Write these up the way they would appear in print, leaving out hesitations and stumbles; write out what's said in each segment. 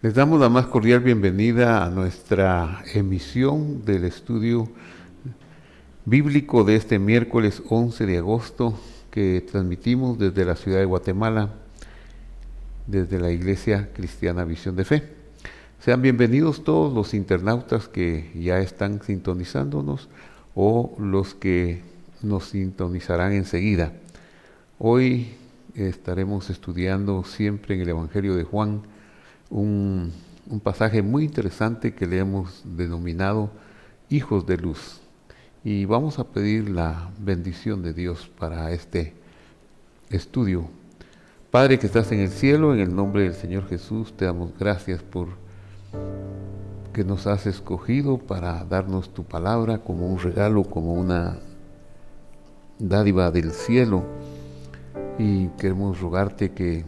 Les damos la más cordial bienvenida a nuestra emisión del estudio bíblico de este miércoles 11 de agosto que transmitimos desde la ciudad de Guatemala, desde la Iglesia Cristiana Visión de Fe. Sean bienvenidos todos los internautas que ya están sintonizándonos o los que nos sintonizarán enseguida. Hoy estaremos estudiando siempre en el Evangelio de Juan un pasaje muy interesante que le hemos denominado Hijos de Luz. Y vamos a pedir la bendición de Dios para este estudio. Padre que estás en el cielo, en el nombre del Señor Jesús, te damos gracias por que nos has escogido para darnos tu palabra como un regalo, como una dádiva del cielo. Y queremos rogarte que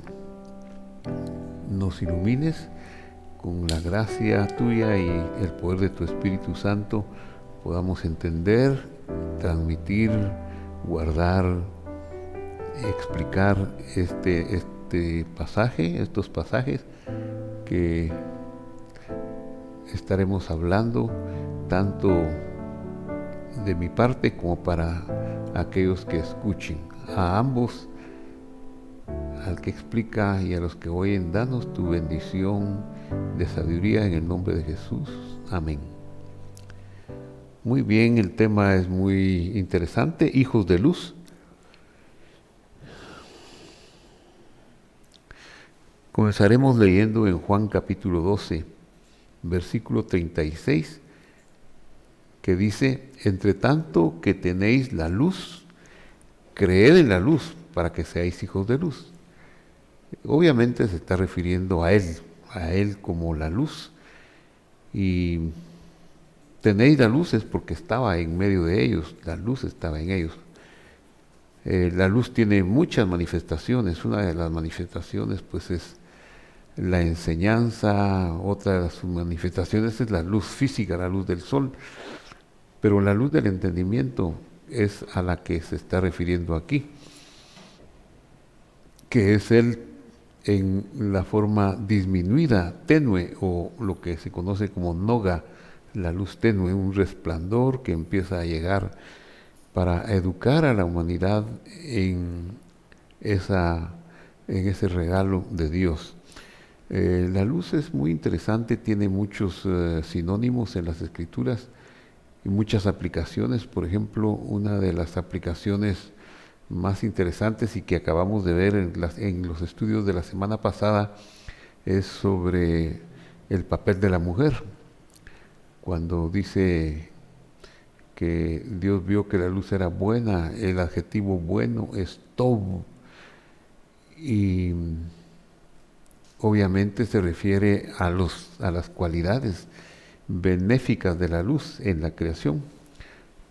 nos ilumines con la gracia tuya y el poder de tu Espíritu Santo, podamos entender, transmitir, guardar, explicar estos pasajes que estaremos hablando tanto de mi parte como para aquellos que escuchen. A ambos, al que explica y a los que oyen, danos tu bendición de sabiduría en el nombre de Jesús. Amén. Muy bien, el tema es muy interesante, hijos de luz. Comenzaremos leyendo en Juan capítulo 12, versículo 36, que dice: entre tanto que tenéis la luz, creed en la luz para que seáis hijos de luz. Obviamente se está refiriendo a Él como la luz. Y tenéis la luz es porque estaba en medio de ellos, la luz estaba en ellos. La luz tiene muchas manifestaciones. Una de las manifestaciones pues es la enseñanza, otra de sus manifestaciones es la luz física, la luz del sol. Pero la luz del entendimiento es a la que se está refiriendo aquí, que es Él en la forma disminuida, tenue, o lo que se conoce como noga, la luz tenue, un resplandor que empieza a llegar para educar a la humanidad en ese regalo de Dios. La luz es muy interesante, tiene muchos sinónimos en las Escrituras y muchas aplicaciones. Por ejemplo, una de las aplicaciones más interesantes y que acabamos de ver en los estudios de la semana pasada es sobre el papel de la mujer. Cuando dice que Dios vio que la luz era buena, el adjetivo bueno es tov, y obviamente se refiere a las cualidades benéficas de la luz en la creación,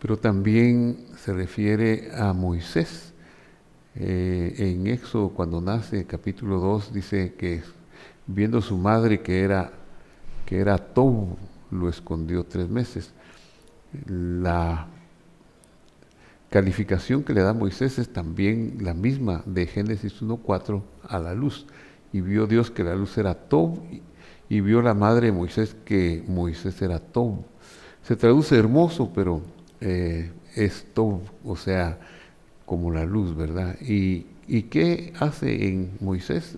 pero también se refiere a Moisés. En Éxodo, cuando nace, capítulo 2, dice que viendo su madre que era Tob, lo escondió 3 meses. La calificación que le da Moisés es también la misma de Génesis 1:4 a la luz. Y vio Dios que la luz era Tob, y vio la madre de Moisés que Moisés era Tob. Se traduce hermoso, pero es Tob, o sea, como la luz, ¿verdad? ¿Y qué hace en Moisés?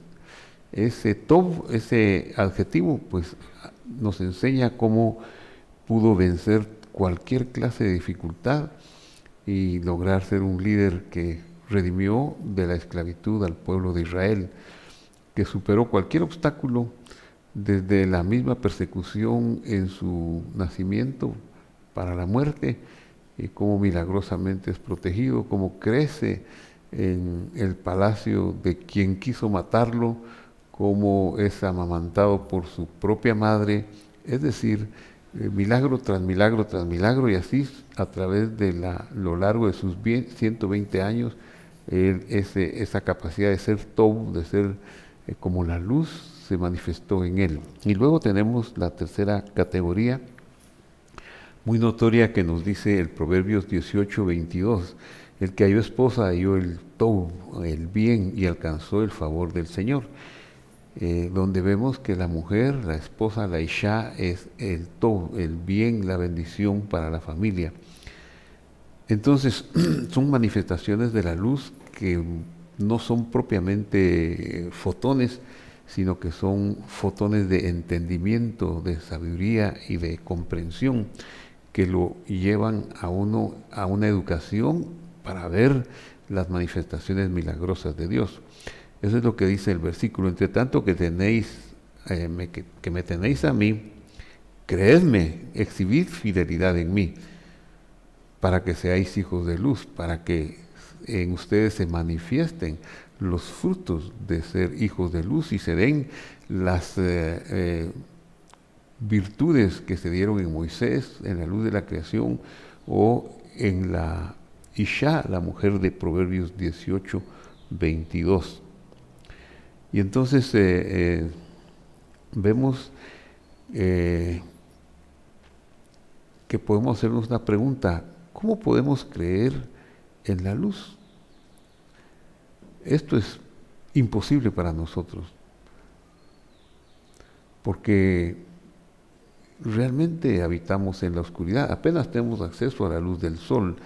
Ese Tob, ese adjetivo, pues nos enseña cómo pudo vencer cualquier clase de dificultad y lograr ser un líder que redimió de la esclavitud al pueblo de Israel, que superó cualquier obstáculo, desde la misma persecución en su nacimiento para la muerte, y cómo milagrosamente es protegido, cómo crece en el palacio de quien quiso matarlo, cómo es amamantado por su propia madre, es decir, milagro tras milagro tras milagro, y así a través de lo largo de sus 120 años, esa capacidad de ser Tob, de ser como la luz, se manifestó en él. Y luego tenemos la tercera categoría, muy notoria, que nos dice el Proverbios 18:22, el que halló esposa halló el Tob, el bien, y alcanzó el favor del Señor. donde vemos que la mujer, la esposa, la Isha, es el todo, el bien, la bendición para la familia. Entonces, son manifestaciones de la luz que no son propiamente fotones, sino que son fotones de entendimiento, de sabiduría y de comprensión que lo llevan a uno a una educación para ver las manifestaciones milagrosas de Dios. Eso es lo que dice el versículo. Entre tanto que que me tenéis a mí, creedme, exhibid fidelidad en mí, para que seáis hijos de luz, para que en ustedes se manifiesten los frutos de ser hijos de luz y se den las virtudes que se dieron en Moisés, en la luz de la creación, o en la Isha, la mujer de Proverbios 18, 22. Y entonces vemos que podemos hacernos una pregunta: ¿cómo podemos creer en la luz? Esto es imposible para nosotros, porque realmente habitamos en la oscuridad, apenas tenemos acceso a la luz del sol.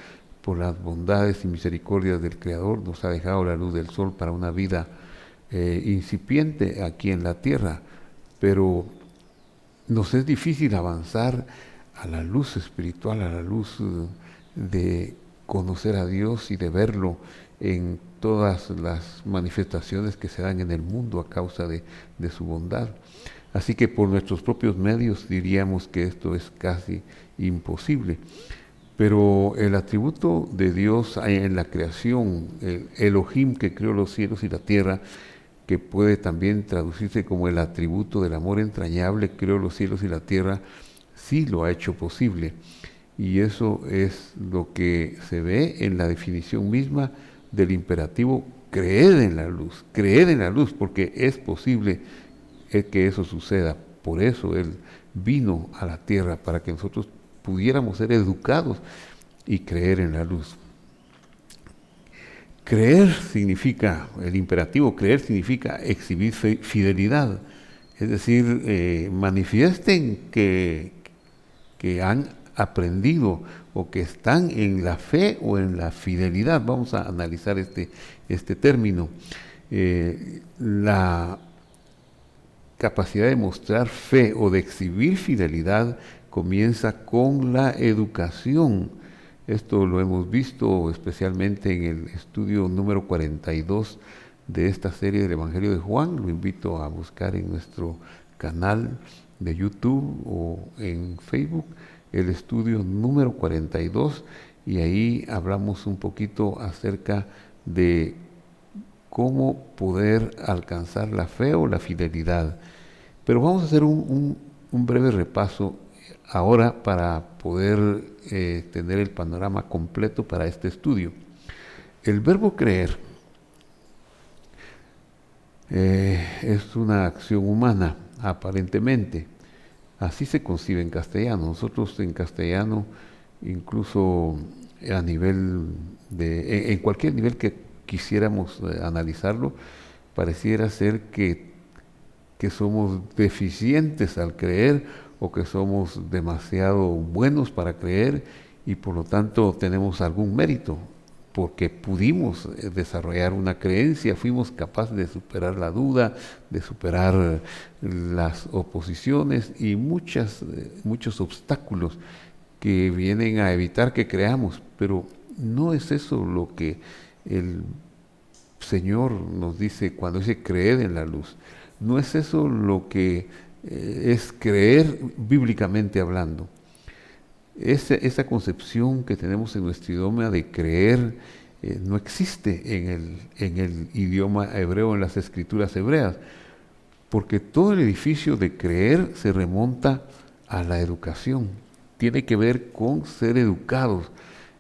Por las bondades y misericordias del Creador nos ha dejado la luz del sol para una vida incipiente aquí en la tierra, pero nos es difícil avanzar a la luz espiritual, a la luz de conocer a Dios y de verlo en todas las manifestaciones que se dan en el mundo a causa de su bondad. Así que por nuestros propios medios diríamos que esto es casi imposible. Pero el atributo de Dios en la creación, el Elohim que creó los cielos y la tierra, que puede también traducirse como el atributo del amor entrañable, creó los cielos y la tierra, sí lo ha hecho posible. Y eso es lo que se ve en la definición misma del imperativo: creed en la luz, porque es posible que eso suceda. Por eso Él vino a la tierra, para que nosotros pudiéramos ser educados y creer en la luz. Creer significa, el imperativo creer significa exhibir fidelidad, es decir, manifiesten que han aprendido o que están en la fe o en la fidelidad. Vamos a analizar este término. La capacidad de mostrar fe o de exhibir fidelidad comienza con la educación. Esto lo hemos visto especialmente en el estudio número 42 de esta serie del Evangelio de Juan. Lo invito a buscar en nuestro canal de YouTube o en Facebook, el estudio número 42, y ahí hablamos un poquito acerca de cómo poder alcanzar la fe o la fidelidad. Pero vamos a hacer un breve repaso ahora para poder tener el panorama completo para este estudio. El verbo creer es una acción humana, aparentemente. Así se concibe en castellano. Nosotros en castellano, incluso a nivel en cualquier nivel que quisiéramos analizarlo, pareciera ser que somos deficientes al creer, o que somos demasiado buenos para creer y por lo tanto tenemos algún mérito, porque pudimos desarrollar una creencia, fuimos capaces de superar la duda, de superar las oposiciones y muchos obstáculos que vienen a evitar que creamos. Pero no es eso lo que el Señor nos dice cuando dice creed en la luz. No es eso lo que es creer bíblicamente hablando. Esa concepción que tenemos en nuestro idioma de creer no existe en el idioma hebreo, en las escrituras hebreas, porque todo el edificio de creer se remonta a la educación. Tiene que ver con ser educados.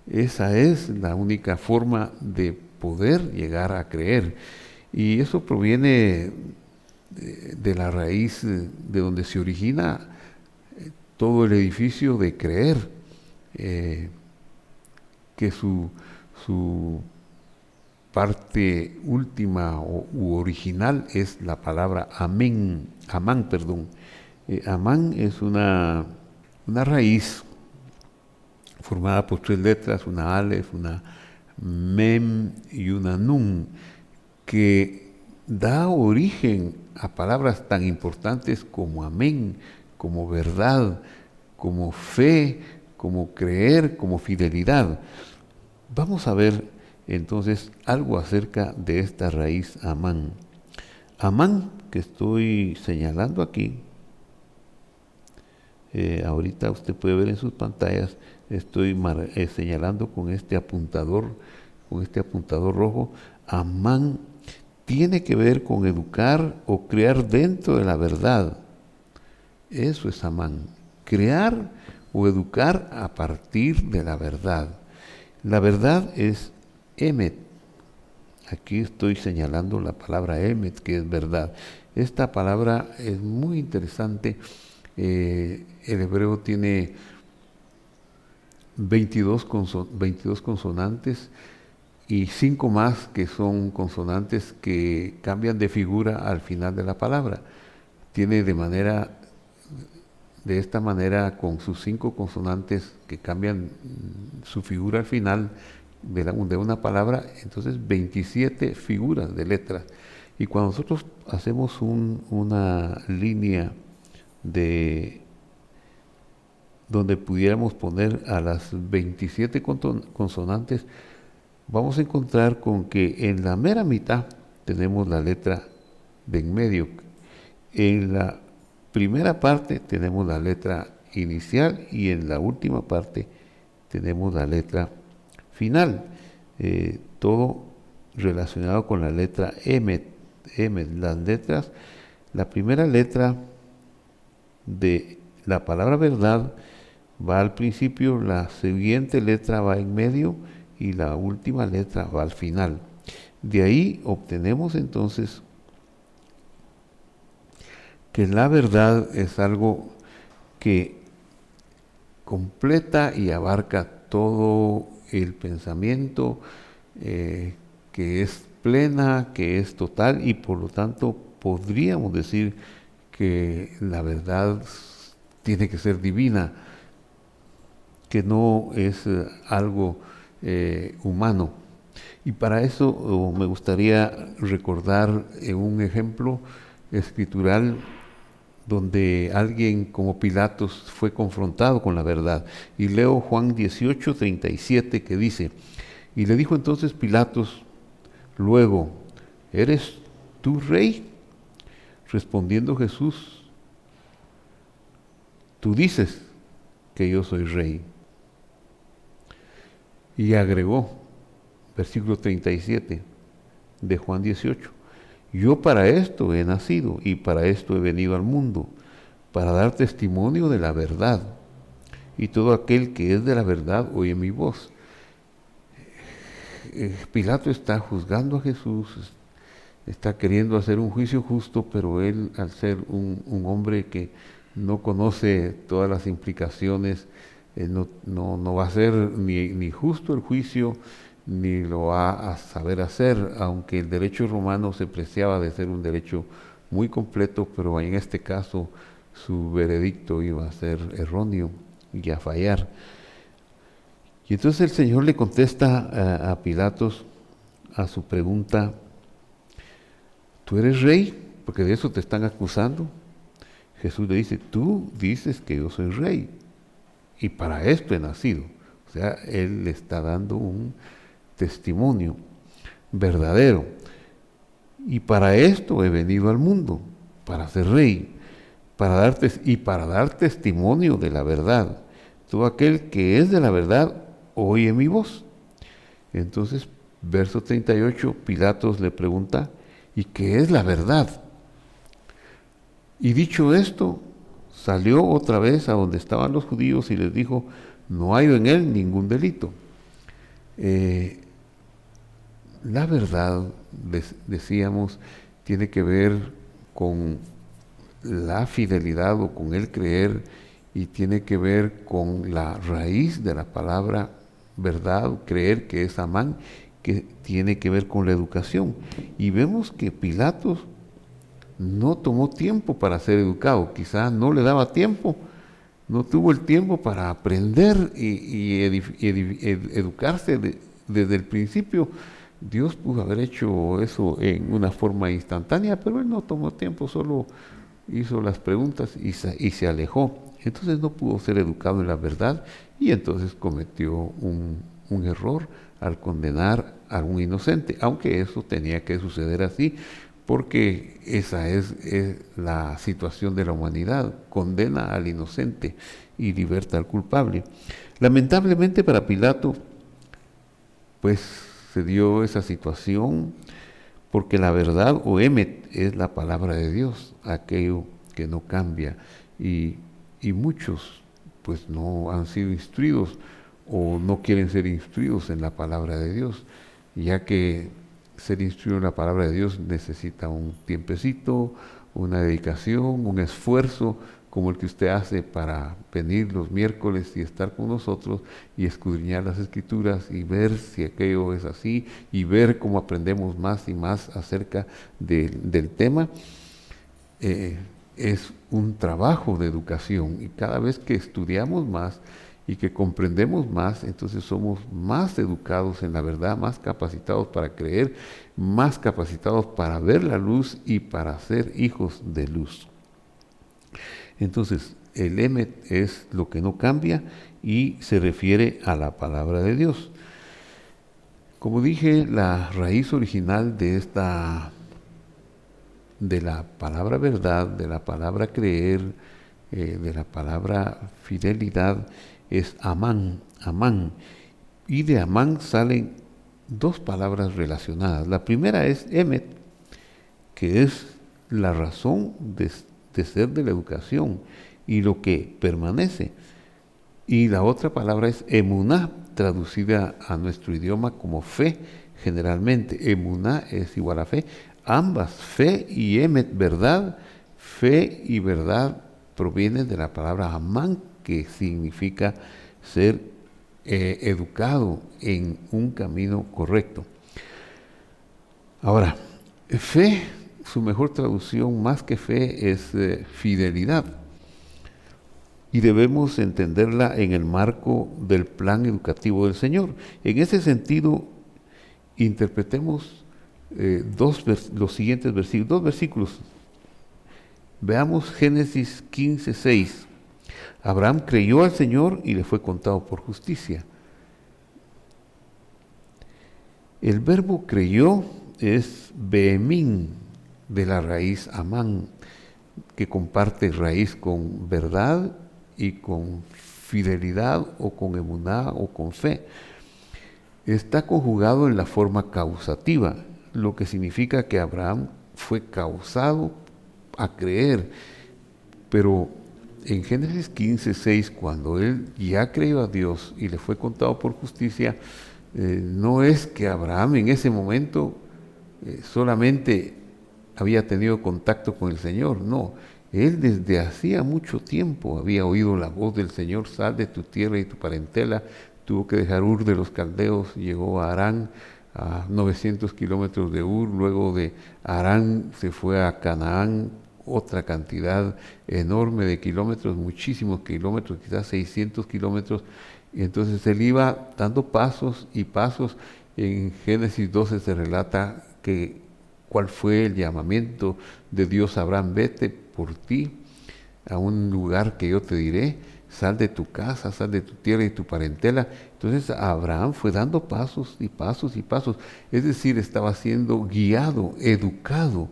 Esa es la única forma de poder llegar a creer. Y eso proviene de la raíz de donde se origina todo el edificio de creer, que su parte última u original es la palabra amén, amán, perdón. Amán es una raíz formada por 3 letras, una alef, una mem y una nun, que da origen a palabras tan importantes como amén, como verdad, como fe, como creer, como fidelidad. Vamos a ver entonces algo acerca de esta raíz amán. Amán, que estoy señalando aquí, ahorita usted puede ver en sus pantallas, estoy señalando con este apuntador rojo. Amán tiene que ver con educar o crear dentro de la verdad. Eso es amán, crear o educar a partir de la verdad. La verdad es emet. Aquí estoy señalando la palabra emet, que es verdad. Esta palabra es muy interesante. El hebreo tiene 22 consonantes y 5 más que son consonantes que cambian de figura al final de la palabra. Tiene de esta manera, con sus 5 consonantes que cambian su figura al final de una palabra, entonces 27 figuras de letras. Y cuando nosotros hacemos una línea donde pudiéramos poner a las 27 consonantes, vamos a encontrar con que en la mera mitad tenemos la letra de en medio. En la primera parte tenemos la letra inicial y en la última parte tenemos la letra final. Todo relacionado con la letra M. Las letras, la primera letra de la palabra verdad va al principio, la siguiente letra va en medio y la última letra va al final. De ahí obtenemos entonces que la verdad es algo que completa y abarca todo el pensamiento, que es plena, que es total, y por lo tanto podríamos decir que la verdad tiene que ser divina, que no es algo humano. Y para eso me gustaría recordar un ejemplo escritural donde alguien como Pilatos fue confrontado con la verdad. Y leo Juan 18:37, que dice: y le dijo entonces Pilatos luego: ¿eres tú rey? Respondiendo Jesús: tú dices que yo soy rey. Y agregó, versículo 37 de Juan 18: yo para esto he nacido y para esto he venido al mundo, para dar testimonio de la verdad. Y todo aquel que es de la verdad oye mi voz. Pilato está juzgando a Jesús, está queriendo hacer un juicio justo, pero él, al ser un hombre que no conoce todas las implicaciones, no va a ser ni justo el juicio, ni lo va a saber hacer, aunque el derecho romano se preciaba de ser un derecho muy completo, pero en este caso su veredicto iba a ser erróneo y a fallar. Y entonces el Señor le contesta a Pilatos a su pregunta: ¿tú eres rey? Porque de eso te están acusando. Jesús le dice: tú dices que yo soy rey y para esto he nacido. O sea, él le está dando un testimonio verdadero. Y para esto he venido al mundo, para ser rey, para dar testimonio de la verdad. Todo aquel que es de la verdad oye mi voz. Entonces, verso 38, Pilatos le pregunta: ¿y qué es la verdad? Y dicho esto, salió otra vez a donde estaban los judíos y les dijo: no hay en él ningún delito. La verdad, decíamos, tiene que ver con la fidelidad o con el creer, y tiene que ver con la raíz de la palabra verdad, creer, que es amán, que tiene que ver con la educación. Y vemos que Pilatos no tomó tiempo para ser educado, quizás no le daba tiempo, no tuvo el tiempo para aprender y educarse desde el principio. Dios pudo haber hecho eso en una forma instantánea, pero él no tomó tiempo, solo hizo las preguntas y se alejó. Entonces no pudo ser educado en la verdad y entonces cometió un error al condenar a un inocente, aunque eso tenía que suceder así, porque esa es la situación de la humanidad, condena al inocente y liberta al culpable. Lamentablemente para Pilato, pues se dio esa situación porque la verdad o emet es la palabra de Dios, aquello que no cambia, y muchos pues no han sido instruidos o no quieren ser instruidos en la palabra de Dios, ya que ser instruido en la palabra de Dios necesita un tiempecito, una dedicación, un esfuerzo, como el que usted hace para venir los miércoles y estar con nosotros y escudriñar las Escrituras y ver si aquello es así y ver cómo aprendemos más y más acerca del tema. Es un trabajo de educación y cada vez que estudiamos más y que comprendemos más, entonces somos más educados en la verdad, más capacitados para creer, más capacitados para ver la luz y para ser hijos de luz. Entonces, el emet es lo que no cambia y se refiere a la palabra de Dios. Como dije, la raíz original de la palabra verdad, de la palabra creer, de la palabra fidelidad, es amán, amán. Y de amán salen dos palabras relacionadas. La primera es emet, que es la razón de ser de la educación y lo que permanece. Y la otra palabra es emuná, traducida a nuestro idioma como fe, generalmente. Emuná es igual a fe. Ambas, fe y emet, verdad, fe y verdad provienen de la palabra amán, que significa ser educado en un camino correcto. Ahora, fe, su mejor traducción más que fe es fidelidad. Y debemos entenderla en el marco del plan educativo del Señor. En ese sentido, interpretemos los siguientes versículos, dos versículos. Veamos Génesis 15:6. Abraham creyó al Señor y le fue contado por justicia. El verbo creyó es beemín, de la raíz amán, que comparte raíz con verdad y con fidelidad o con emuná o con fe. Está conjugado en la forma causativa, lo que significa que Abraham fue causado a creer. Pero en Génesis 15:6, cuando él ya creyó a Dios y le fue contado por justicia, no es que Abraham en ese momento solamente había tenido contacto con el Señor, no. Él desde hacía mucho tiempo había oído la voz del Señor: sal de tu tierra y tu parentela. Tuvo que dejar Ur de los Caldeos, llegó a Harán, a 900 kilómetros de Ur. Luego de Harán se fue a Canaán, otra cantidad enorme de kilómetros, muchísimos kilómetros, quizás 600 kilómetros. Y entonces él iba dando pasos y pasos. En Génesis 12 se relata cuál fue el llamamiento de Dios a Abraham: vete por ti a un lugar que yo te diré, sal de tu casa, sal de tu tierra y tu parentela. Entonces Abraham fue dando pasos y pasos y pasos, es decir, estaba siendo guiado, educado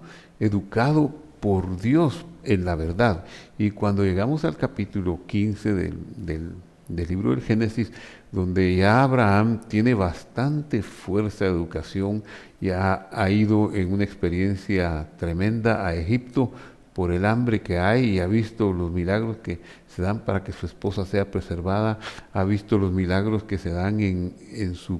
por Dios en la verdad. Y cuando llegamos al capítulo 15 del libro del Génesis, donde ya Abraham tiene bastante fuerza de educación, ya ha ido en una experiencia tremenda a Egipto por el hambre que hay y ha visto los milagros que se dan para que su esposa sea preservada, ha visto los milagros que se dan en su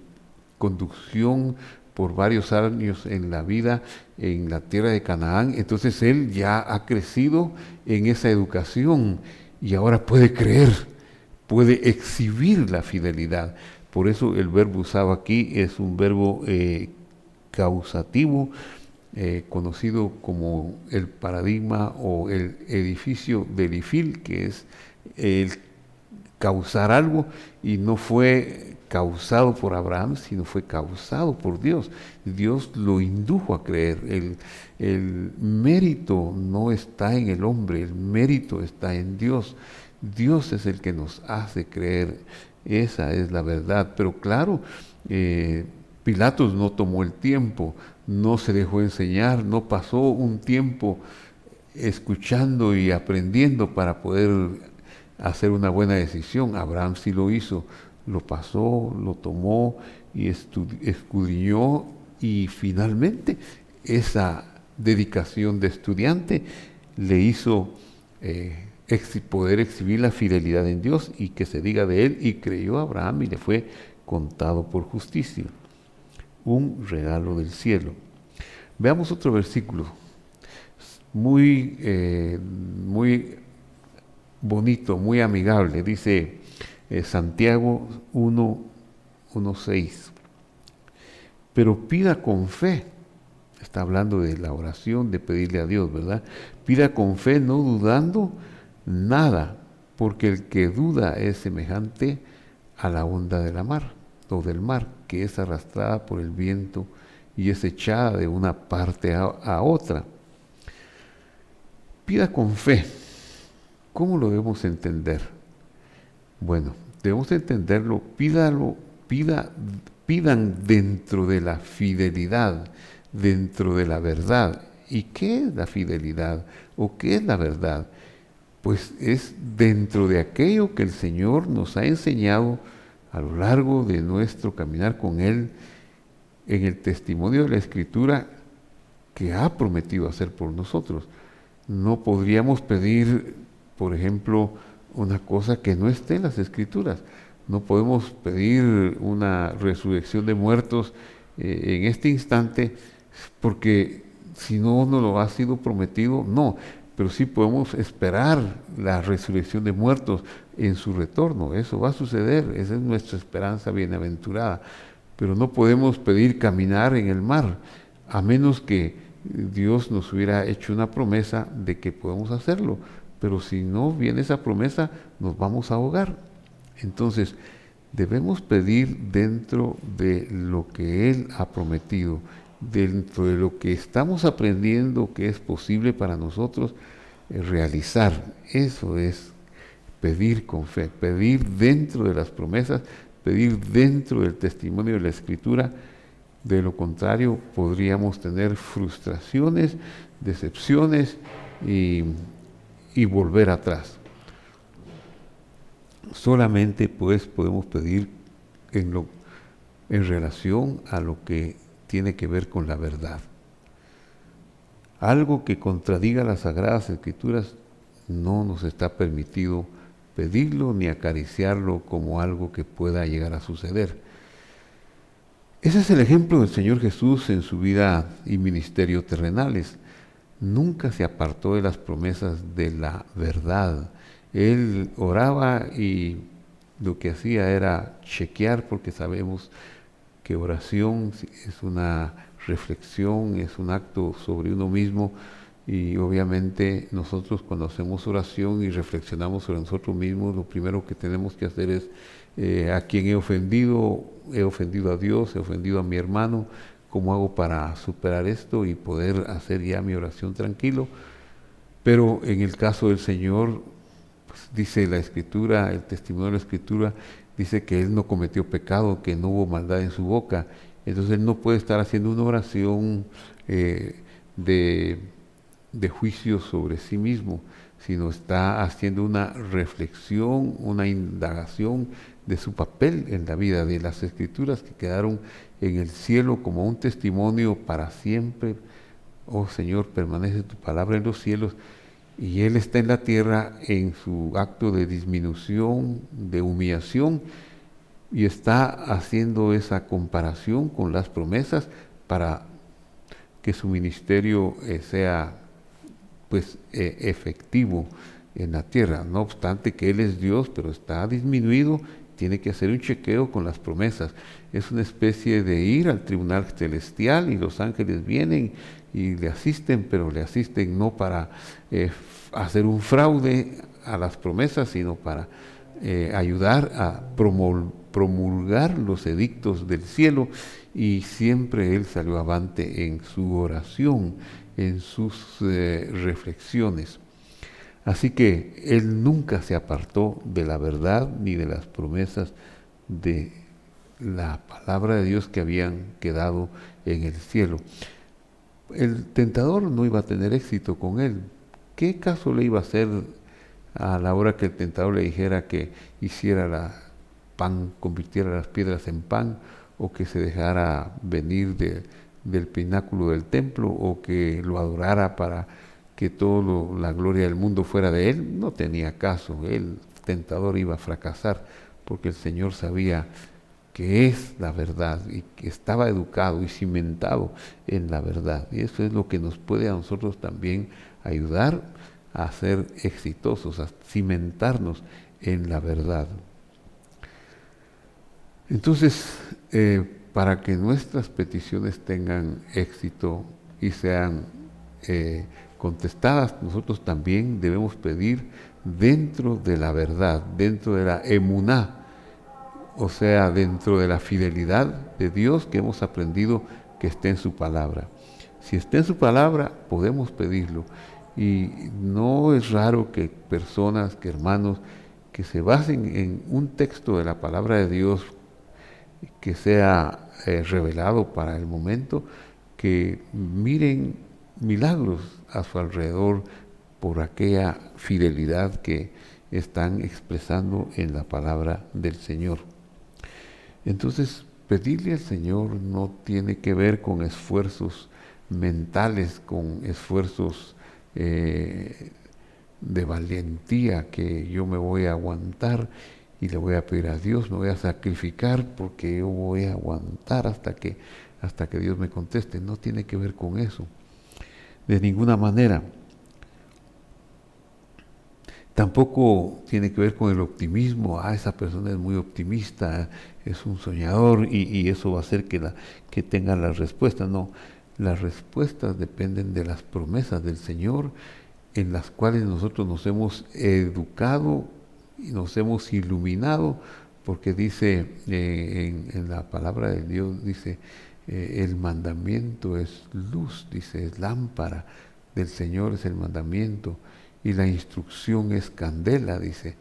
conducción por varios años en la vida en la tierra de Canaán. Entonces él ya ha crecido en esa educación y ahora puede creer, puede exhibir la fidelidad. Por eso el verbo usado aquí es un verbo causativo, conocido como el paradigma o el edificio del ifil, que es el causar algo, y no fue causado por Abraham, sino fue causado por Dios. Dios lo indujo a creer. El mérito no está en el hombre, el mérito está en Dios. Dios es el que nos hace creer. Esa es la verdad. Pero claro, Pilatos no tomó el tiempo, no se dejó enseñar, no pasó un tiempo escuchando y aprendiendo para poder hacer una buena decisión. Abraham sí lo hizo, lo pasó, lo tomó y escudriñó, y finalmente esa dedicación de estudiante le hizo poder exhibir la fidelidad en Dios, y que se diga de él: y creyó Abraham y le fue contado por justicia. Un regalo del cielo. Veamos otro versículo muy bonito, muy amigable. Dice Santiago 1:6. Pero pida con fe. Está hablando de la oración, de pedirle a Dios, ¿verdad? Pida con fe, no dudando nada, porque el que duda es semejante a la onda de la mar, o del mar, que es arrastrada por el viento y es echada de una parte a otra. Pida con fe. ¿Cómo lo debemos entender? Bueno, debemos entenderlo, pidan dentro de la fidelidad, dentro de la verdad. ¿Y qué es la fidelidad? ¿O qué es la verdad? Pues es dentro de aquello que el Señor nos ha enseñado a lo largo de nuestro caminar con Él, en el testimonio de la Escritura que ha prometido hacer por nosotros. No podríamos pedir, por ejemplo, una cosa que no esté en las Escrituras. No podemos pedir una resurrección de muertos en este instante, porque si no nos lo ha sido prometido, no. Pero sí podemos esperar la resurrección de muertos en su retorno. Eso va a suceder, esa es nuestra esperanza bienaventurada. Pero no podemos pedir caminar en el mar, a menos que Dios nos hubiera hecho una promesa de que podemos hacerlo. Pero si no viene esa promesa, nos vamos a ahogar. Entonces, debemos pedir dentro de lo que Él ha prometido, dentro de lo que estamos aprendiendo que es posible para nosotros realizar. Eso es pedir con fe, pedir dentro de las promesas, pedir dentro del testimonio de la Escritura. De lo contrario, podríamos tener frustraciones, decepciones y volver atrás. Solamente pues podemos pedir en relación a lo que tiene que ver con la verdad. Algo que contradiga las Sagradas Escrituras no nos está permitido pedirlo ni acariciarlo como algo que pueda llegar a suceder. Ese es el ejemplo del Señor Jesús en su vida y ministerio terrenales. Nunca se apartó de las promesas de la verdad. Él oraba y lo que hacía era chequear, porque sabemos que oración es una reflexión, es un acto sobre uno mismo, y obviamente nosotros cuando hacemos oración y reflexionamos sobre nosotros mismos, lo primero que tenemos que hacer es a quién he ofendido a Dios, he ofendido a mi hermano, ¿cómo hago para superar esto y poder hacer ya mi oración tranquilo? Pero en el caso del Señor, pues, dice la Escritura, el testimonio de la Escritura, dice que Él no cometió pecado, que no hubo maldad en su boca. Entonces Él no puede estar haciendo una oración de juicio sobre sí mismo, sino está haciendo una reflexión, una indagación de su papel en la vida, de las Escrituras que quedaron en el cielo como un testimonio para siempre. Oh Señor, permanece tu palabra en los cielos, y Él está en la tierra en su acto de disminución, de humillación, y está haciendo esa comparación con las promesas para que su ministerio sea efectivo en la tierra. No obstante que Él es Dios, pero está disminuido tiene que hacer un chequeo con las promesas. Es una especie de ir al tribunal celestial y los ángeles vienen y le asisten, pero le asisten no para hacer un fraude a las promesas, sino para ayudar a promulgar los edictos del cielo, y siempre él salió avante en su oración, en sus reflexiones. Así que él nunca se apartó de la verdad ni de las promesas de la palabra de Dios que habían quedado en el cielo. El tentador no iba a tener éxito con él. ¿Qué caso le iba a hacer a la hora que el tentador le dijera que hiciera pan, convirtiera las piedras en pan, o que se dejara venir del pináculo del templo, o que lo adorara para que toda la gloria del mundo fuera de él? No tenía caso. El tentador iba a fracasar, porque el Señor sabía que es la verdad y que estaba educado y cimentado en la verdad. Y eso es lo que nos puede a nosotros también ayudar a ser exitosos, a cimentarnos en la verdad. Entonces, para que nuestras peticiones tengan éxito y sean contestadas, nosotros también debemos pedir dentro de la verdad, dentro de la emuná, o sea, dentro de la fidelidad de Dios que hemos aprendido que esté en su palabra. Si está en su palabra, podemos pedirlo. Y no es raro que personas, que hermanos, que se basen en un texto de la palabra de Dios que sea revelado para el momento, que miren milagros a su alrededor por aquella fidelidad que están expresando en la palabra del Señor. Entonces, pedirle al Señor no tiene que ver con esfuerzos mentales, con esfuerzos de valentía, que yo me voy a aguantar y le voy a pedir a Dios, me voy a sacrificar porque yo voy a aguantar hasta que Dios me conteste. No tiene que ver con eso, de ninguna manera. Tampoco tiene que ver con el optimismo. Esa persona es muy optimista, es un soñador y eso va a hacer que tenga las respuestas. No, las respuestas dependen de las promesas del Señor, en las cuales nosotros nos hemos educado y nos hemos iluminado, porque dice en la palabra de Dios, dice, el mandamiento es luz, dice, es lámpara del Señor, es el mandamiento, y la instrucción es candela, dice.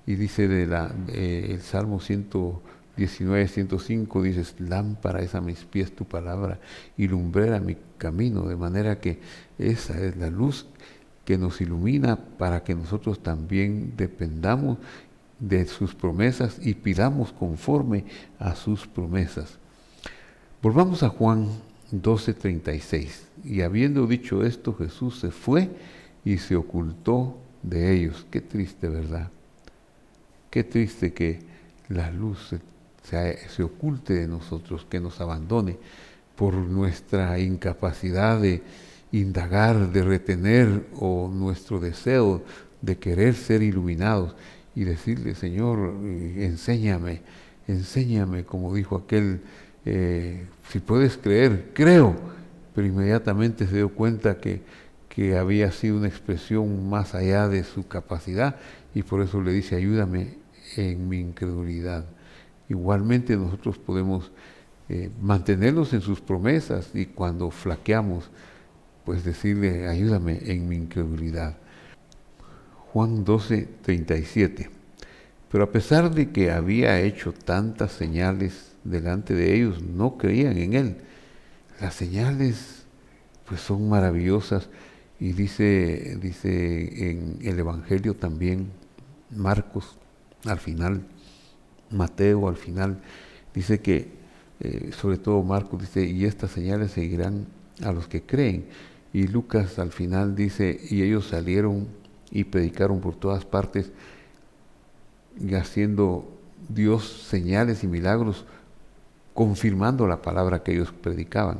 Y dice el Salmo 119, 105, dice, lámpara es a mis pies tu palabra y lumbrera mi camino, de manera que esa es la luz que nos ilumina para que nosotros también dependamos de sus promesas y pidamos conforme a sus promesas. Volvamos a Juan 12:36. Y habiendo dicho esto, Jesús se fue y se ocultó de ellos. Qué triste, ¿verdad? Qué triste que la luz se oculte de nosotros, que nos abandone por nuestra incapacidad de indagar, de retener, o nuestro deseo de querer ser iluminados y decirle, Señor, enséñame, como dijo aquel, si puedes creer, creo, pero inmediatamente se dio cuenta que había sido una expresión más allá de su capacidad, y por eso le dice, ayúdame en mi incredulidad. Igualmente nosotros podemos mantenernos en sus promesas, y cuando flaqueamos, pues decirle, ayúdame en mi incredulidad. Juan 12:37. Pero a pesar de que había hecho tantas señales delante de ellos, no creían en él. Las señales pues son maravillosas, y dice en el Evangelio también, Marcos al final, Mateo al final, dice que, sobre todo Marcos dice, y estas señales seguirán a los que creen. Y Lucas al final dice, y ellos salieron y predicaron por todas partes, y haciendo Dios señales y milagros, confirmando la palabra que ellos predicaban.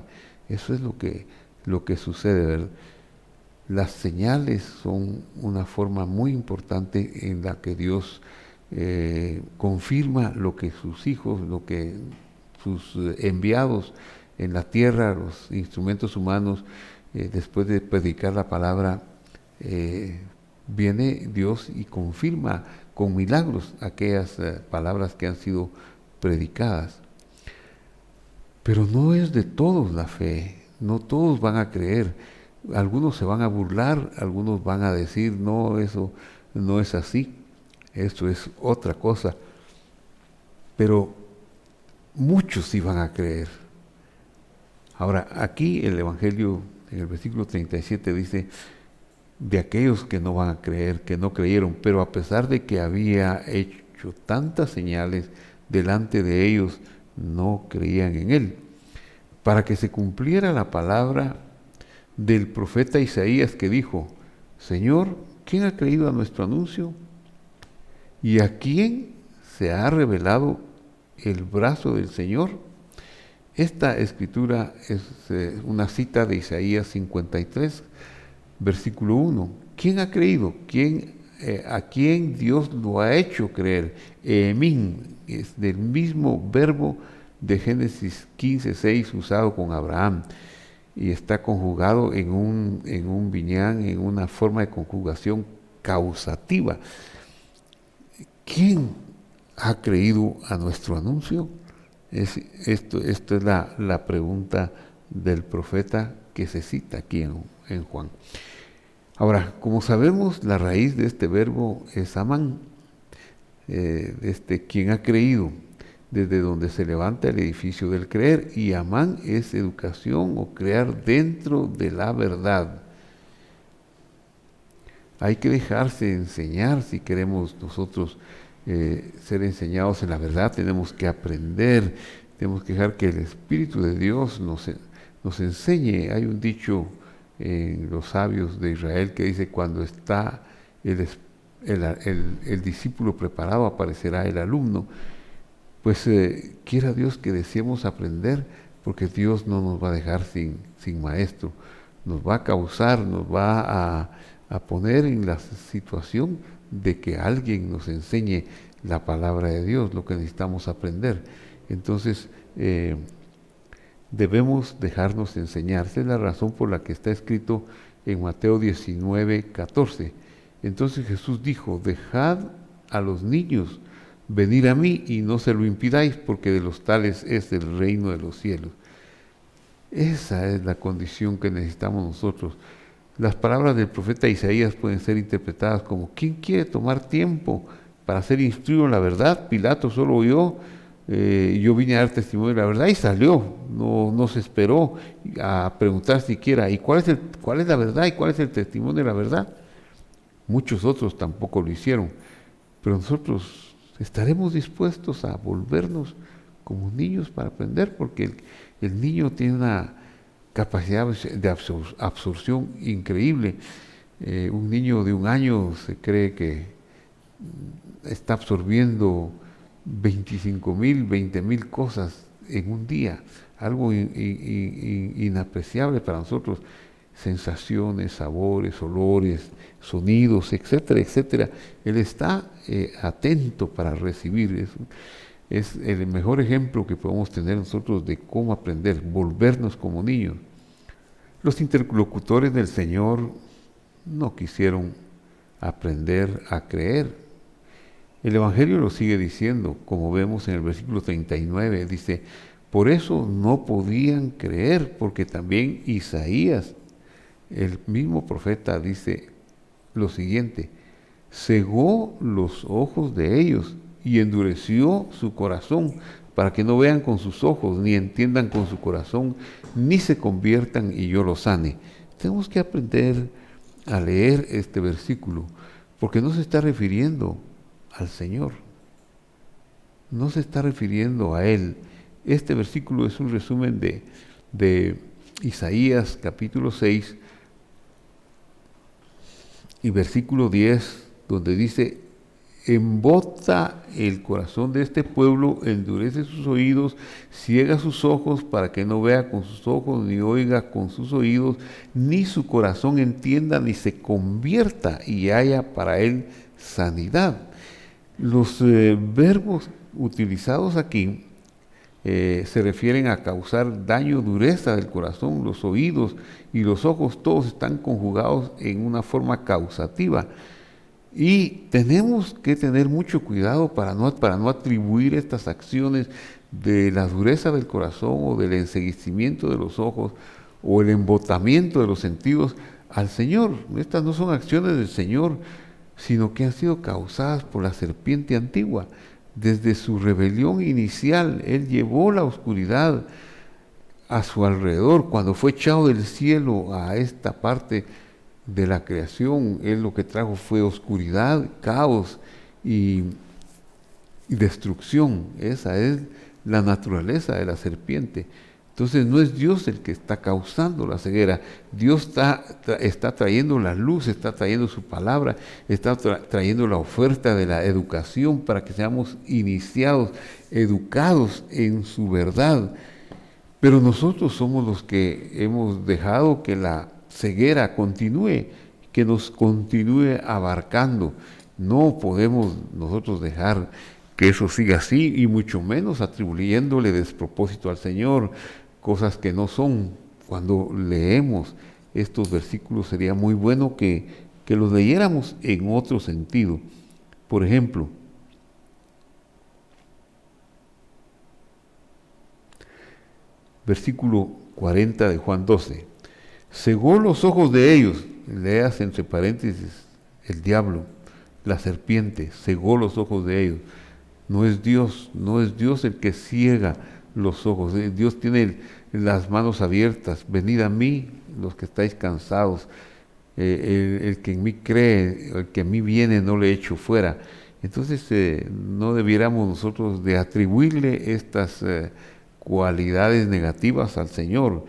Eso es lo que sucede, ¿verdad? Las señales son una forma muy importante en la que Dios confirma lo que sus hijos, lo que sus enviados en la tierra, los instrumentos humanos, después de predicar la palabra, viene Dios y confirma con milagros aquellas palabras que han sido predicadas. Pero no es de todos la fe, no todos van a creer. Algunos se van a burlar, algunos van a decir, no, eso no es así, eso es otra cosa. Pero muchos sí van a creer. Ahora, aquí el Evangelio, en el versículo 37, dice, de aquellos que no van a creer, que no creyeron, pero a pesar de que había hecho tantas señales delante de ellos, no creían en él. Para que se cumpliera la palabra del profeta Isaías que dijo, Señor, ¿quién ha creído a nuestro anuncio? ¿Y a quién se ha revelado el brazo del Señor? Esta escritura es una cita de Isaías 53, versículo 1. ¿Quién ha creído? ¿A quién Dios lo ha hecho creer? Emín es del mismo verbo de Génesis 15:6 usado con Abraham y está conjugado en un binyan, en una forma de conjugación causativa. ¿Quién ha creído a nuestro anuncio? Esto es la pregunta del profeta que se cita aquí en Juan. Ahora, como sabemos, la raíz de este verbo es amán, quien ha creído, desde donde se levanta el edificio del creer, y amán es educación o crear dentro de la verdad. Hay que dejarse enseñar si queremos nosotros ser enseñados en la verdad, tenemos que aprender, tenemos que dejar que el Espíritu de Dios nos enseñe. Hay un dicho en los sabios de Israel que dice, cuando está el discípulo preparado, aparecerá el alumno. Pues quiera Dios que deseemos aprender, porque Dios no nos va a dejar sin maestro, nos va a causar, nos va a poner en la situación de que alguien nos enseñe la palabra de Dios, lo que necesitamos aprender. Entonces, debemos dejarnos enseñar. Esa es la razón por la que está escrito en Mateo 19:14. Entonces Jesús dijo, dejad a los niños venir a mí y no se lo impidáis, porque de los tales es el reino de los cielos. Esa es la condición que necesitamos nosotros. Las palabras del profeta Isaías pueden ser interpretadas como, ¿quién quiere tomar tiempo para ser instruido en la verdad? Pilato solo oyó, yo vine a dar testimonio de la verdad y salió, no se esperó a preguntar siquiera, ¿y cuál es la verdad y cuál es el testimonio de la verdad? Muchos otros tampoco lo hicieron, pero nosotros estaremos dispuestos a volvernos como niños para aprender, porque el niño tiene una capacidad de absorción increíble. Un niño de 1 año se cree que está absorbiendo 25,000, 20,000 cosas en un día, algo inapreciable para nosotros, sensaciones, sabores, olores, sonidos, etcétera, etcétera. Él está atento para recibir. Es el mejor ejemplo que podemos tener nosotros de cómo aprender, volvernos como niños. Los interlocutores del Señor no quisieron aprender a creer. El Evangelio lo sigue diciendo, como vemos en el versículo 39, dice, por eso no podían creer, porque también Isaías, el mismo profeta, dice lo siguiente, cegó los ojos de ellos y endureció su corazón, para que no vean con sus ojos, ni entiendan con su corazón, ni se conviertan y yo los sane. Tenemos que aprender a leer este versículo, porque no se está refiriendo al Señor, no se está refiriendo a Él. Este versículo es un resumen de Isaías capítulo 6 y versículo 10, donde dice, embota el corazón de este pueblo, endurece sus oídos, ciega sus ojos para que no vea con sus ojos, ni oiga con sus oídos, ni su corazón entienda, ni se convierta y haya para él sanidad. Los verbos utilizados aquí se refieren a causar daño, dureza del corazón, los oídos y los ojos, todos están conjugados en una forma causativa. Y tenemos que tener mucho cuidado para no atribuir estas acciones de la dureza del corazón o del enceguecimiento de los ojos o el embotamiento de los sentidos al Señor. Estas no son acciones del Señor, sino que han sido causadas por la serpiente antigua. Desde su rebelión inicial, Él llevó la oscuridad a su alrededor. Cuando fue echado del cielo a esta parte de la creación, Él lo que trajo fue oscuridad, caos y destrucción. Esa es la naturaleza de la serpiente. Entonces no es Dios el que está causando la ceguera. Dios está trayendo la luz, está trayendo su palabra, está trayendo la oferta de la educación para que seamos iniciados, educados en su verdad. Pero nosotros somos los que hemos dejado que la ceguera continúe, que nos continúe abarcando. No podemos nosotros dejar que eso siga así, y mucho menos atribuyéndole despropósito al Señor, cosas que no son. Cuando leemos estos versículos sería muy bueno que los leyéramos en otro sentido. Por ejemplo, versículo 40 de Juan 12. Cegó los ojos de ellos, leas entre paréntesis, el diablo, la serpiente, cegó los ojos de ellos. No es Dios el que ciega los ojos. Dios tiene las manos abiertas. Venid a mí, los que estáis cansados. El que en mí cree, el que en mí viene, no le echo fuera. Entonces no debiéramos nosotros de atribuirle estas cualidades negativas al Señor,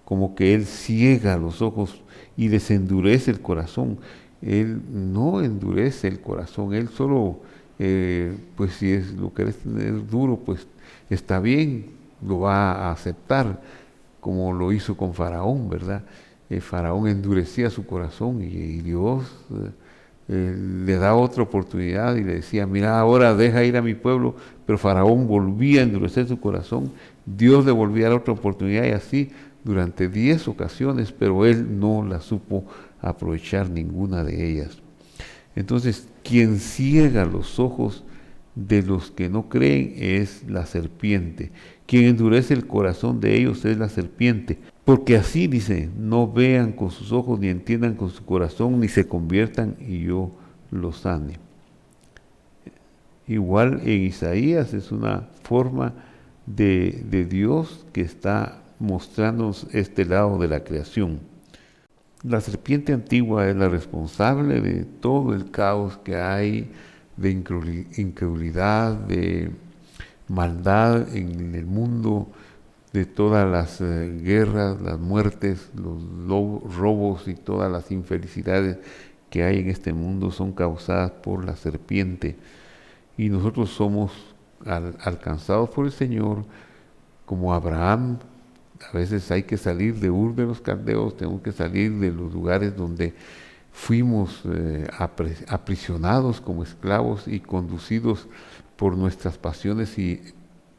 como que Él ciega los ojos y les endurece el corazón. Él no endurece el corazón, Él solo, pues si es lo que es duro, pues está bien, lo va a aceptar, como lo hizo con Faraón, ¿verdad? Faraón endurecía su corazón y Dios le da otra oportunidad y le decía, mira, ahora deja ir a mi pueblo, pero Faraón volvía a endurecer su corazón, Dios le volvía a dar otra oportunidad y así durante 10 ocasiones, pero él no la supo aprovechar ninguna de ellas. Entonces, quien ciega los ojos de los que no creen es la serpiente. Quien endurece el corazón de ellos es la serpiente. Porque así dice, no vean con sus ojos, ni entiendan con su corazón, ni se conviertan y yo los sane. Igual en Isaías es una forma de Dios que está mostrándonos este lado de la creación. La serpiente antigua es la responsable de todo el caos que hay, de incredulidad, de maldad en el mundo, de todas las guerras, las muertes, los robos y todas las infelicidades que hay en este mundo son causadas por la serpiente. Y nosotros somos alcanzados por el Señor, como Abraham. A veces hay que salir de Ur de los Caldeos, tenemos que salir de los lugares donde fuimos aprisionados como esclavos y conducidos por nuestras pasiones e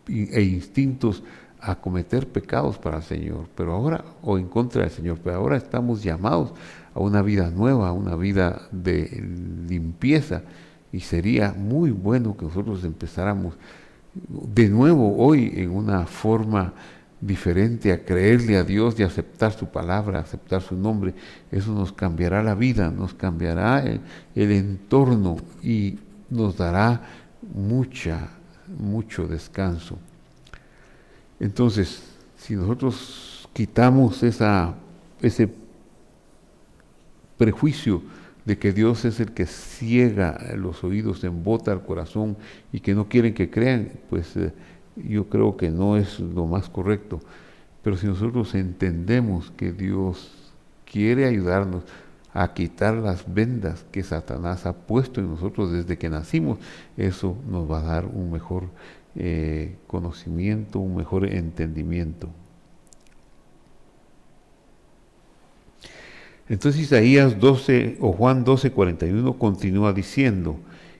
instintos a cometer pecados para el Señor, pero ahora, o en contra del Señor, pero ahora estamos llamados a una vida nueva, a una vida de limpieza, y sería muy bueno que nosotros empezáramos de nuevo hoy en una forma diferente a creerle a Dios y aceptar su palabra, aceptar su nombre. Eso nos cambiará la vida, nos cambiará el entorno y nos dará mucho descanso. Entonces, si nosotros quitamos ese prejuicio de que Dios es el que ciega los oídos, embota el corazón y que no quieren que crean, pues yo creo que no es lo más correcto. Pero si nosotros entendemos que Dios quiere ayudarnos a quitar las vendas que Satanás ha puesto en nosotros desde que nacimos, eso nos va a dar un mejor conocimiento, un mejor entendimiento. Entonces Isaías 12 o Juan 12:41 continúa diciendo,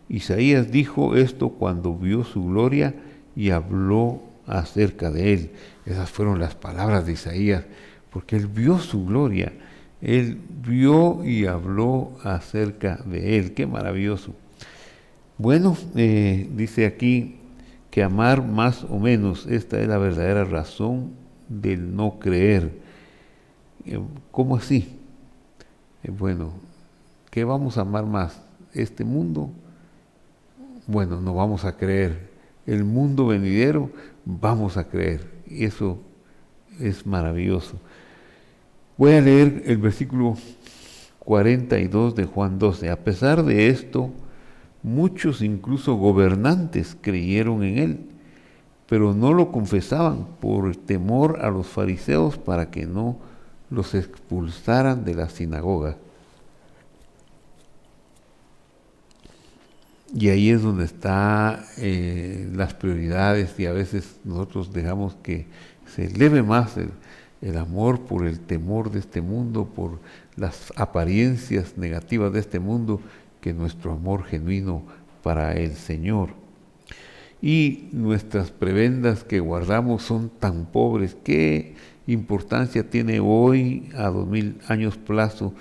Isaías dijo esto cuando vio su gloria y habló acerca de él. Esas fueron las palabras de Isaías, porque él vio su gloria, él vio y habló acerca de él. Qué maravilloso. Bueno, dice aquí que amar más o menos, esta es la verdadera razón del no creer. ¿Cómo así? Bueno, ¿qué vamos a amar más? ¿Este mundo? Bueno, no vamos a creer. El mundo venidero, vamos a creer. Y eso es maravilloso. Voy a leer el versículo 42 de Juan 12. A pesar de esto, muchos, incluso gobernantes, creyeron en él, pero no lo confesaban por temor a los fariseos para que no los expulsaran de la sinagoga. Y ahí es donde están las prioridades, y a veces nosotros dejamos que se eleve más el amor por el temor de este mundo, por las apariencias negativas de este mundo, que nuestro amor genuino para el Señor. Y nuestras prebendas que guardamos son tan pobres. ¿Qué importancia tiene hoy, a 2000 años plazo,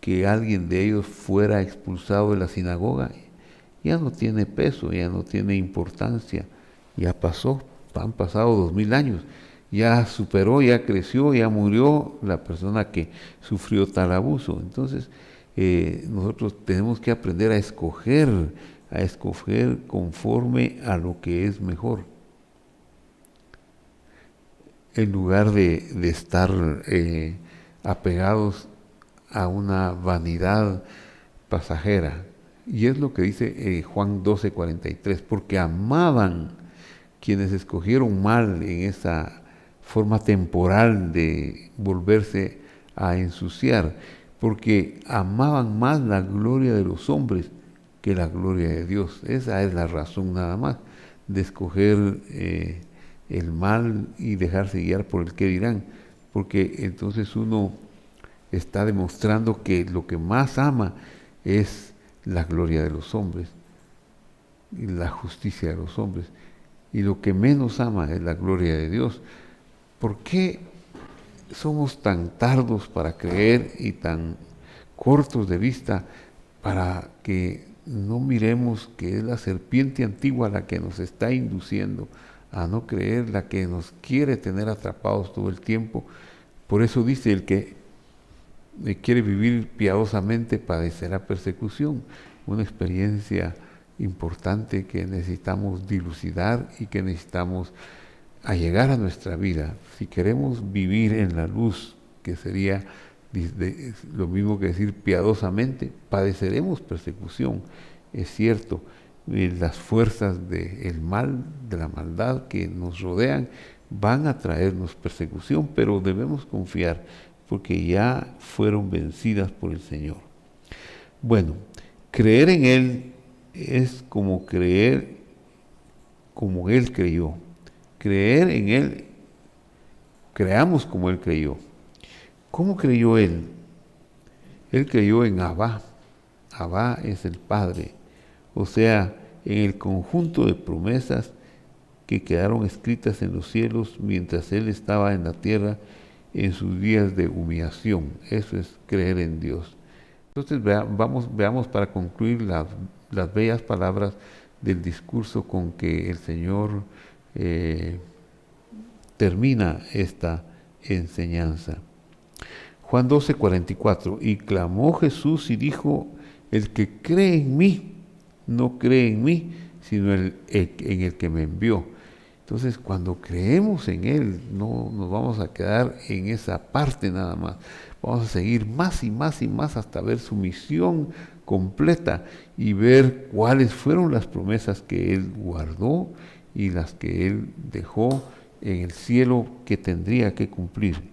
que alguien de ellos fuera expulsado de la sinagoga? Ya no tiene peso, ya no tiene importancia, ya pasó, han pasado 2000 años, ya superó, ya creció, ya murió la persona que sufrió tal abuso. Entonces, nosotros tenemos que aprender a escoger conforme a lo que es mejor, en lugar de estar apegados a una vanidad pasajera. Y es lo que dice Juan 12:43, porque amaban quienes escogieron mal en esa forma temporal de volverse a ensuciar, porque amaban más la gloria de los hombres que la gloria de Dios. Esa es la razón nada más de escoger el mal y dejarse guiar por el qué dirán, porque entonces uno está demostrando que lo que más ama es la gloria de los hombres y la justicia de los hombres, y lo que menos ama es la gloria de Dios. ¿Por qué somos tan tardos para creer y tan cortos de vista para que no miremos que es la serpiente antigua la que nos está induciendo a no creer, la que nos quiere tener atrapados todo el tiempo? Por eso dice: el que quiere vivir piadosamente padecerá persecución, una experiencia importante que necesitamos dilucidar y que necesitamos allegar a nuestra vida. Si queremos vivir en la luz, que sería lo mismo que decir piadosamente, padeceremos persecución. Es cierto, las fuerzas del mal, de la maldad que nos rodean, van a traernos persecución, pero debemos confiar, porque ya fueron vencidas por el Señor. Bueno, creer en Él es como creer como Él creyó. Creer en Él, creamos como Él creyó. ¿Cómo creyó Él? Él creyó en Abba. Abba es el Padre. O sea, en el conjunto de promesas que quedaron escritas en los cielos mientras Él estaba en la tierra, en sus días de humillación. Eso es creer en Dios. Entonces veamos para concluir las bellas palabras del discurso con que el Señor termina esta enseñanza. Juan 12:44, y clamó Jesús y dijo: el que cree en mí, no cree en mí, sino en el que me envió. Entonces, cuando creemos en Él, no nos vamos a quedar en esa parte nada más. Vamos a seguir más y más y más hasta ver su misión completa y ver cuáles fueron las promesas que Él guardó y las que Él dejó en el cielo que tendría que cumplir.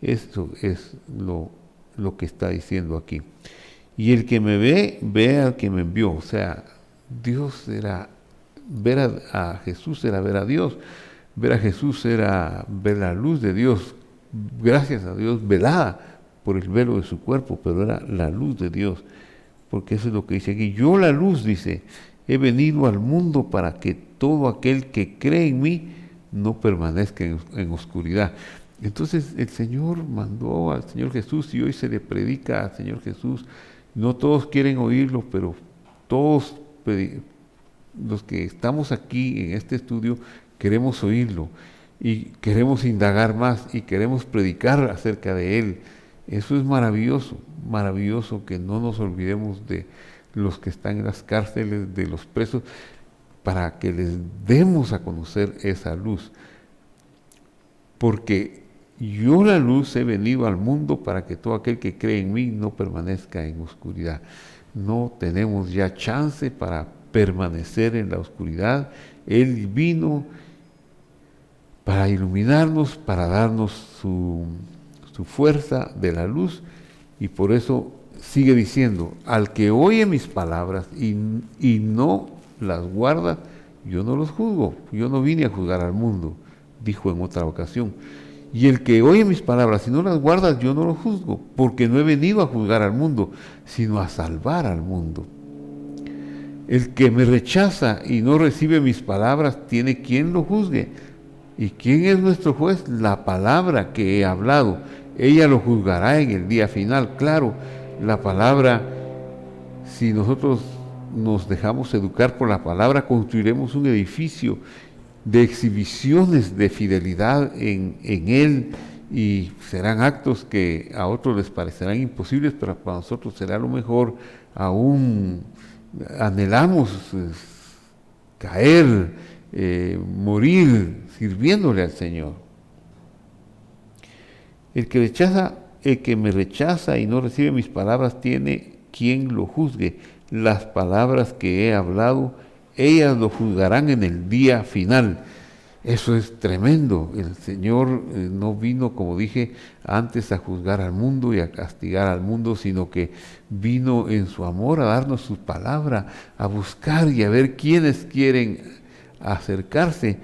Eso es lo que está diciendo aquí. Y el que me ve, ve al que me envió. O sea, Dios era... Ver a Jesús era ver a Dios. Ver a Jesús era ver la luz de Dios, gracias a Dios, velada por el velo de su cuerpo, pero era la luz de Dios, porque eso es lo que dice aquí. Yo la luz, dice, he venido al mundo para que todo aquel que cree en mí no permanezca en oscuridad. Entonces el Señor mandó al Señor Jesús y hoy se le predica al Señor Jesús. No todos quieren oírlo, pero todos los que estamos aquí en este estudio queremos oírlo y queremos indagar más y queremos predicar acerca de Él. Eso es maravilloso, maravilloso, que no nos olvidemos de los que están en las cárceles, de los presos, para que les demos a conocer esa luz. Porque yo, la luz, he venido al mundo para que todo aquel que cree en mí no permanezca en oscuridad. No tenemos ya chance para permanecer en la oscuridad. Él vino para iluminarnos, para darnos su fuerza de la luz, y por eso sigue diciendo: al que oye mis palabras y no las guarda, yo no los juzgo. Yo no vine a juzgar al mundo, dijo en otra ocasión. Y el que oye mis palabras y no las guarda, yo no lo juzgo, porque no he venido a juzgar al mundo, sino a salvar al mundo. El que me rechaza y no recibe mis palabras, tiene quien lo juzgue. ¿Y quién es nuestro juez? La palabra que he hablado. Ella lo juzgará en el día final. Claro, la palabra, si nosotros nos dejamos educar por la palabra, construiremos un edificio de exhibiciones de fidelidad en Él, y serán actos que a otros les parecerán imposibles, pero para nosotros será lo mejor. Aún anhelamos caer, morir sirviéndole al Señor. El que me rechaza y no recibe mis palabras, tiene quien lo juzgue. Las palabras que he hablado, ellas lo juzgarán en el día final. Eso es tremendo. El Señor no vino, como dije antes, a juzgar al mundo y a castigar al mundo, sino que vino en su amor a darnos su palabra, a buscar y a ver quiénes quieren acercarse.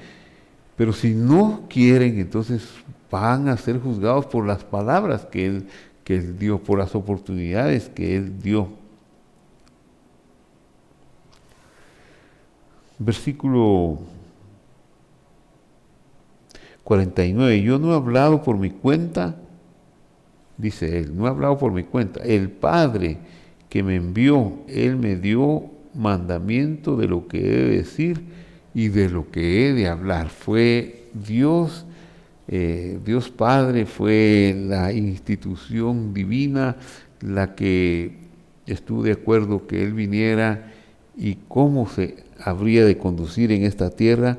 Pero si no quieren, entonces van a ser juzgados por las palabras que Él dio, por las oportunidades que Él dio. Versículo 49. Yo no he hablado por mi cuenta, dice Él, no he hablado por mi cuenta. El Padre que me envió, Él me dio mandamiento de lo que he de decir y de lo que he de hablar. Fue Dios, Dios Padre, fue la institución divina la que estuvo de acuerdo que Él viniera y cómo se habría de conducir en esta tierra,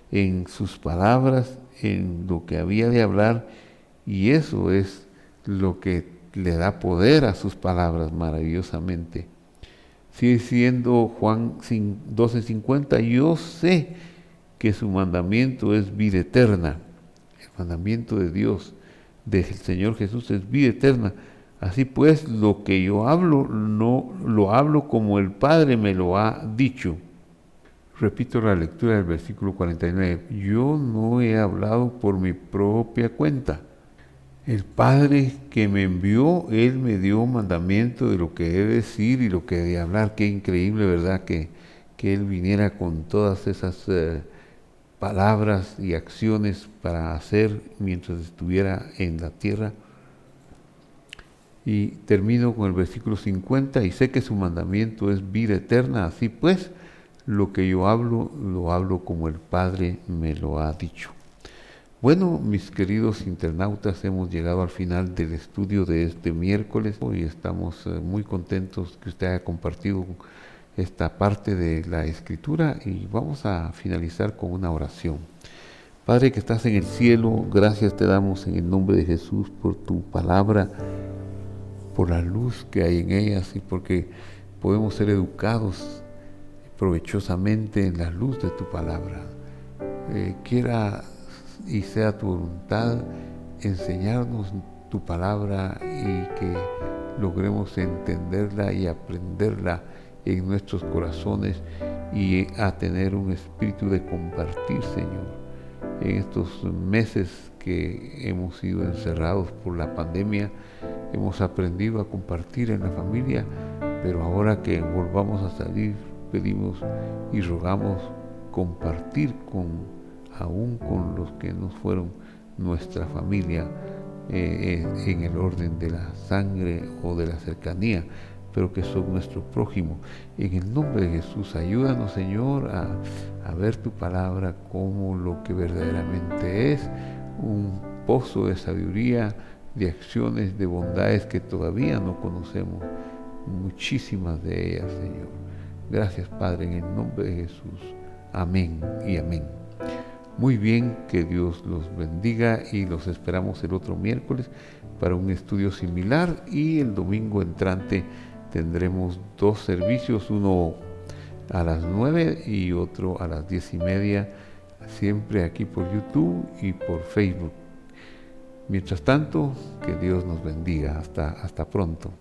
en sus palabras, en lo que había de hablar, y eso es lo que le da poder a sus palabras maravillosamente. Sigue siendo Juan 12:50, yo sé que su mandamiento es vida eterna. El mandamiento de Dios, del Señor Jesús, es vida eterna. Así pues, lo que yo hablo, no lo hablo como el Padre me lo ha dicho. Repito la lectura del versículo 49. Yo no he hablado por mi propia cuenta. El Padre que me envió, Él me dio mandamiento de lo que he de decir y lo que he de hablar. Qué increíble, ¿verdad? Que Él viniera con todas esas palabras y acciones para hacer mientras estuviera en la tierra. Y termino con el versículo 50. Y sé que su mandamiento es vida eterna. Así pues, lo que yo hablo, lo hablo como el Padre me lo ha dicho. Bueno, mis queridos internautas, hemos llegado al final del estudio de este miércoles y estamos muy contentos que usted haya compartido esta parte de la Escritura, y vamos a finalizar con una oración. Padre que estás en el cielo, gracias te damos en el nombre de Jesús por tu palabra, por la luz que hay en ellas y porque podemos ser educados provechosamente en la luz de tu palabra. Quiera y sea tu voluntad enseñarnos tu palabra y que logremos entenderla y aprenderla en nuestros corazones y a tener un espíritu de compartir, Señor. En estos meses que hemos sido encerrados por la pandemia, hemos aprendido a compartir en la familia, pero ahora que volvamos a salir pedimos y rogamos compartir aún con los que nos fueron nuestra familia en el orden de la sangre o de la cercanía, pero que son nuestro prójimo. En el nombre de Jesús, ayúdanos, Señor, a ver tu palabra como lo que verdaderamente es, un pozo de sabiduría, de acciones, de bondades que todavía no conocemos, muchísimas de ellas, Señor. Gracias, Padre, en el nombre de Jesús. Amén y amén. Muy bien, que Dios los bendiga y los esperamos el otro miércoles para un estudio similar, y el domingo entrante tendremos 2 servicios, uno a las 9 y otro a las 10:30, siempre aquí por YouTube y por Facebook. Mientras tanto, que Dios nos bendiga. Hasta pronto.